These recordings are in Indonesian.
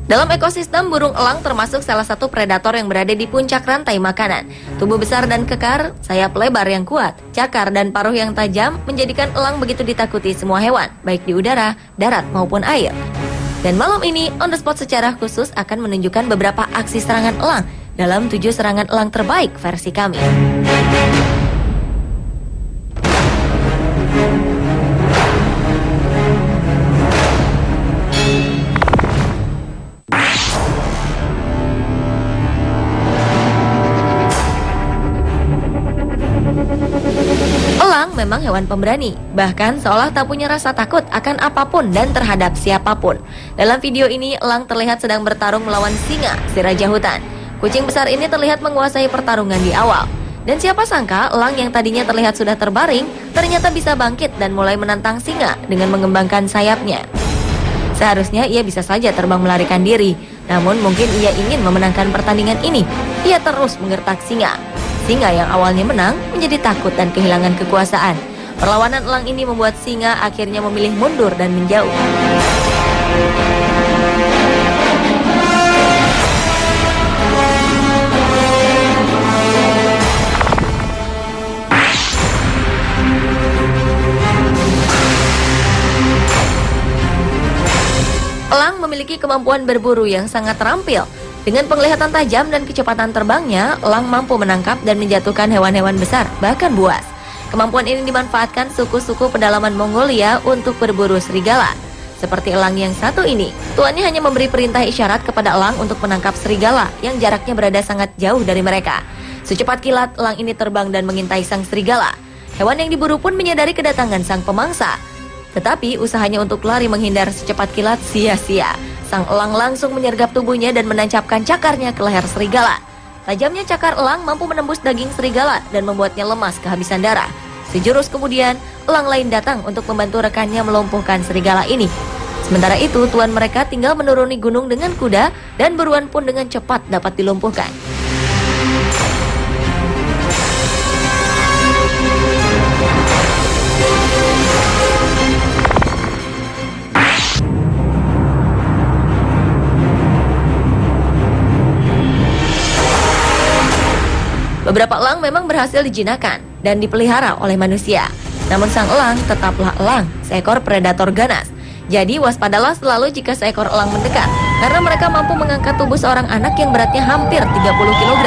Dalam ekosistem, burung elang termasuk salah satu predator yang berada di puncak rantai makanan. Tubuh besar dan kekar, sayap lebar yang kuat, cakar dan paruh yang tajam menjadikan elang begitu ditakuti semua hewan, baik di udara, darat maupun air. Dan malam ini, On The Spot secara khusus akan menunjukkan beberapa aksi serangan elang dalam 7 serangan elang terbaik versi kami. Elang memang hewan pemberani, bahkan seolah tak punya rasa takut akan apapun dan terhadap siapapun. Dalam video ini, elang terlihat sedang bertarung melawan singa, si raja hutan. Kucing besar ini terlihat menguasai pertarungan di awal. Dan siapa sangka, elang yang tadinya terlihat sudah terbaring, ternyata bisa bangkit dan mulai menantang singa dengan mengembangkan sayapnya. Seharusnya ia bisa saja terbang melarikan diri, namun mungkin ia ingin memenangkan pertandingan ini. Ia terus menggertak singa. Singa yang awalnya menang menjadi takut dan kehilangan kekuasaan. Perlawanan elang ini membuat singa akhirnya memilih mundur dan menjauh. Elang memiliki kemampuan berburu yang sangat terampil. Dengan penglihatan tajam dan kecepatan terbangnya, elang mampu menangkap dan menjatuhkan hewan-hewan besar, bahkan buas. Kemampuan ini dimanfaatkan suku-suku pedalaman Mongolia untuk berburu serigala. Seperti elang yang satu ini, tuannya hanya memberi perintah isyarat kepada elang untuk menangkap serigala yang jaraknya berada sangat jauh dari mereka. Secepat kilat, elang ini terbang dan mengintai sang serigala. Hewan yang diburu pun menyadari kedatangan sang pemangsa. Tetapi usahanya untuk lari menghindar secepat kilat sia-sia. Sang elang langsung menyergap tubuhnya dan menancapkan cakarnya ke leher serigala. Tajamnya cakar elang mampu menembus daging serigala dan membuatnya lemas kehabisan darah. Sejurus kemudian, elang lain datang untuk membantu rekannya melumpuhkan serigala ini. Sementara itu, tuan mereka tinggal menuruni gunung dengan kuda dan buruan pun dengan cepat dapat dilumpuhkan. Beberapa elang memang berhasil dijinakkan dan dipelihara oleh manusia. Namun sang elang tetaplah elang, seekor predator ganas. Jadi waspadalah selalu jika seekor elang mendekat, karena mereka mampu mengangkat tubuh seorang anak yang beratnya hampir 30 kg.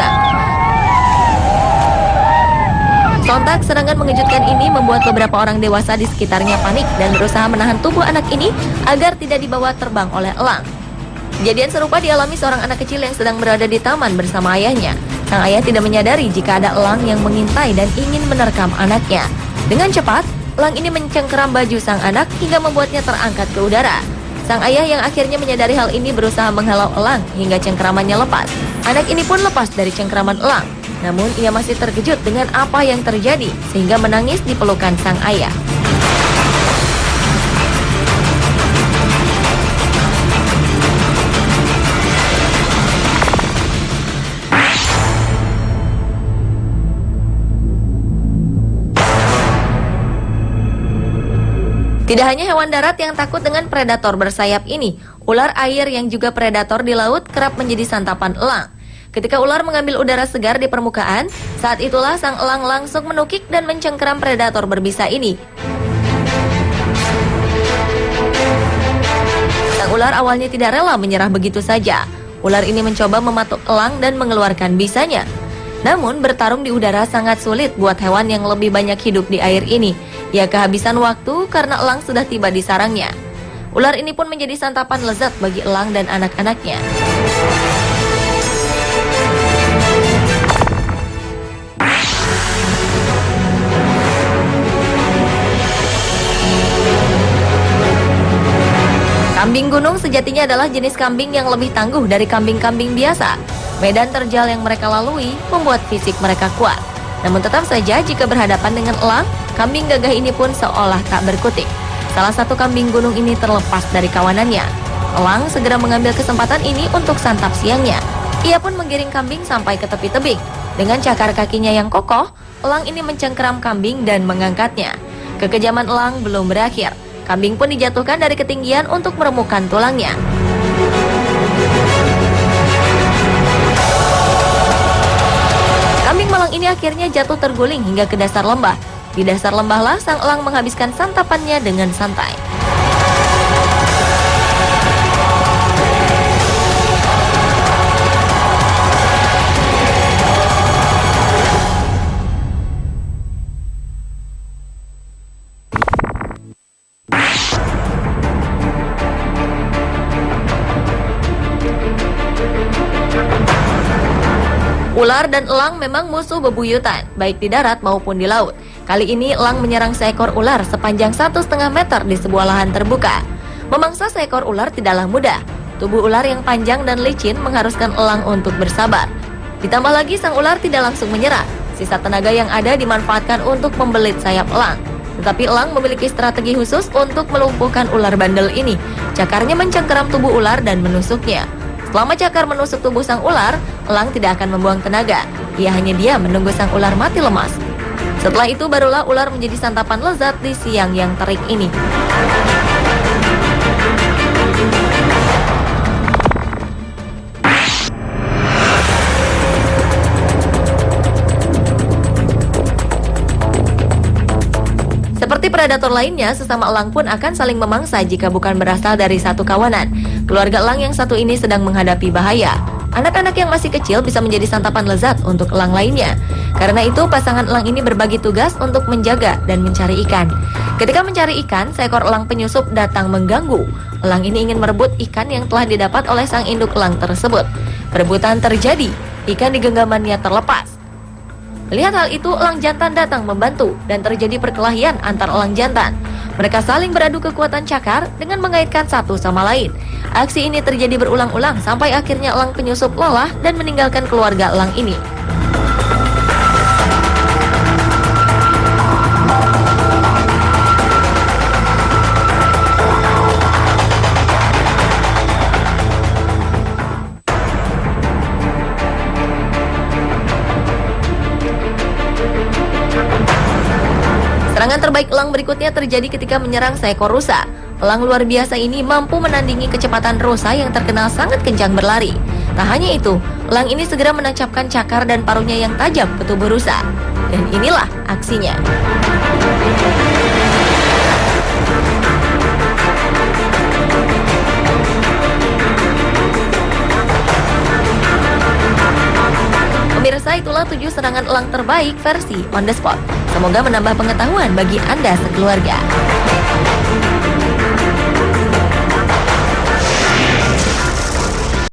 Sontak serangan mengejutkan ini membuat beberapa orang dewasa di sekitarnya panik dan berusaha menahan tubuh anak ini agar tidak dibawa terbang oleh elang. Kejadian serupa dialami seorang anak kecil yang sedang berada di taman bersama ayahnya. Sang ayah tidak menyadari jika ada elang yang mengintai dan ingin menerkam anaknya. Dengan cepat, elang ini mencengkeram baju sang anak hingga membuatnya terangkat ke udara. Sang ayah yang akhirnya menyadari hal ini berusaha menghalau elang hingga cengkeramannya lepas. Anak ini pun lepas dari cengkeraman elang. Namun ia masih terkejut dengan apa yang terjadi sehingga menangis di pelukan sang ayah. Tidak hanya hewan darat yang takut dengan predator bersayap ini, ular air yang juga predator di laut kerap menjadi santapan elang. Ketika ular mengambil udara segar di permukaan, saat itulah sang elang langsung menukik dan mencengkeram predator berbisa ini. Sang ular awalnya tidak rela menyerah begitu saja. Ular ini mencoba mematuk elang dan mengeluarkan bisanya. Namun bertarung di udara sangat sulit buat hewan yang lebih banyak hidup di air ini. Ia kehabisan waktu karena elang sudah tiba di sarangnya. Ular ini pun menjadi santapan lezat bagi elang dan anak-anaknya. Kambing gunung sejatinya adalah jenis kambing yang lebih tangguh dari kambing-kambing biasa. Medan terjal yang mereka lalui membuat fisik mereka kuat. Namun tetap saja jika berhadapan dengan elang, kambing gagah ini pun seolah tak berkutik. Salah satu kambing gunung ini terlepas dari kawanannya. Elang segera mengambil kesempatan ini untuk santap siangnya. Ia pun menggiring kambing sampai ke tepi tebing. Dengan cakar kakinya yang kokoh, elang ini mencengkeram kambing dan mengangkatnya. Kekejaman elang belum berakhir. Kambing pun dijatuhkan dari ketinggian untuk meremukkan tulangnya. elang ini akhirnya jatuh terguling hingga ke dasar lembah. Di dasar lembahlah sang elang menghabiskan santapannya dengan santai. Ular dan elang memang musuh bebuyutan, baik di darat maupun di laut. Kali ini elang menyerang seekor ular sepanjang 1,5 meter di sebuah lahan terbuka. Memangsa seekor ular tidaklah mudah. Tubuh ular yang panjang dan licin mengharuskan elang untuk bersabar. Ditambah lagi sang ular tidak langsung menyerah. Sisa tenaga yang ada dimanfaatkan untuk membelit sayap elang. Tetapi elang memiliki strategi khusus untuk melumpuhkan ular bandel ini. Cakarnya mencengkeram tubuh ular dan menusuknya. Selama cakar menusuk tubuh sang ular, elang tidak akan membuang tenaga. Ia hanya diam menunggu sang ular mati lemas. Setelah itu barulah ular menjadi santapan lezat di siang yang terik ini. Seperti predator lainnya, sesama elang pun akan saling memangsa jika bukan berasal dari satu kawanan. Keluarga elang yang satu ini sedang menghadapi bahaya. Anak-anak yang masih kecil bisa menjadi santapan lezat untuk elang lainnya. Karena itu, pasangan elang ini berbagi tugas untuk menjaga dan mencari ikan. Ketika mencari ikan, seekor elang penyusup datang mengganggu. Elang ini ingin merebut ikan yang telah didapat oleh sang induk elang tersebut. Perebutan terjadi, ikan di genggamannya terlepas. Melihat hal itu, elang jantan datang membantu dan terjadi perkelahian antar elang jantan. Mereka saling beradu kekuatan cakar dengan mengaitkan satu sama lain. Aksi ini terjadi berulang-ulang sampai akhirnya elang penyusup lelah dan meninggalkan keluarga elang ini. Serangan terbaik elang berikutnya terjadi ketika menyerang seekor rusa. Elang luar biasa ini mampu menandingi kecepatan rusa yang terkenal sangat kencang berlari. Tak hanya itu, elang ini segera menancapkan cakar dan paruhnya yang tajam ke tubuh rusa. Dan inilah aksinya. Pemirsa, itulah 7 serangan elang terbaik versi On The Spot. Semoga menambah pengetahuan bagi Anda sekeluarga.